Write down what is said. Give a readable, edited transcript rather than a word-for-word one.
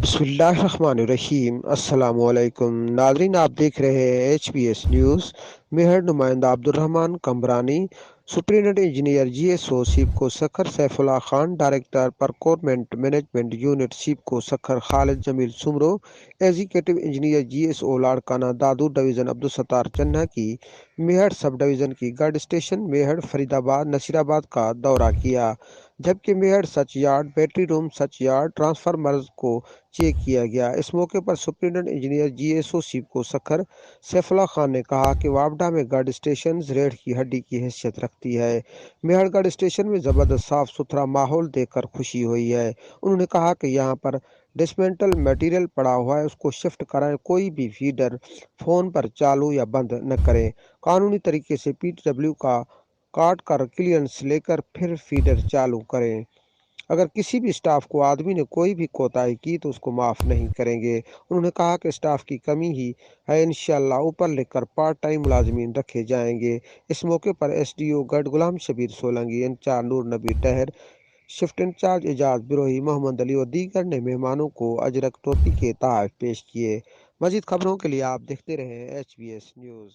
बिस्मिल्लाहिर्रहमानिर्रहीम। अस्सलाम वालेकुम नाजरीन, आप देख रहे हैं HPS न्यूज़। मेहर नुमाइंदा Abdurrahman Kamrani, superintendent engineer GSO SEPCO Sukkur Saifullah Khan, director procurement management unit SEPCO Sukkur Khalid Jamil Soomro, executive engineer GSO Larkana Dadu division Abdul Sattar Channa की मेहर सब डिवीज़न की गढ़ स्टेशन मेहर फरीदाबाद नसीराबाद का दौरा किया, जबकि Mehar switchyard, battery room, switchyard, transformers को चेक किया गया। इस मौके पर superintendent engineer GSO SEPCO Sukkur Saifullah Khan ने कहा कि वापडा में गढ़ स्टेशन रीढ़ की हड्डी की हैसियत रखती है। मेहरगढ़ स्टेशन में जबरदस्त साफ सुथरा माहौल देखकर खुशी हुई है। उन्होंने कहा कि यहाँ पर डिसमेंटल मटेरियल पड़ा हुआ है, उसको शिफ्ट कराएं, कोई भी फीडर फोन पर चालू या बंद न करें, कानूनी तरीके से PTW का काट कर क्लियरेंस लेकर फिर फीडर चालू करें। अगर किसी भी स्टाफ को आदमी ने कोई भी कोताही की तो उसको माफ नहीं करेंगे। उन्होंने कहा कि स्टाफ की कमी ही है, इंशाअल्लाह ऊपर लिखकर पार्ट टाइम मुलाजमीन रखे जाएंगे। इस मौके पर SDO गढ़ गुलाम शबीर सोलंकी, इंचार्ज नूर नबी टहर, शिफ्ट इंचार्ज एजाज बिरोही, मोहम्मद अली और दीगर ने मेहमानों को अजरक टोपी के तोहफे पेश किए। मजीद खबरों के लिए आप देखते रहें HBS न्यूज़।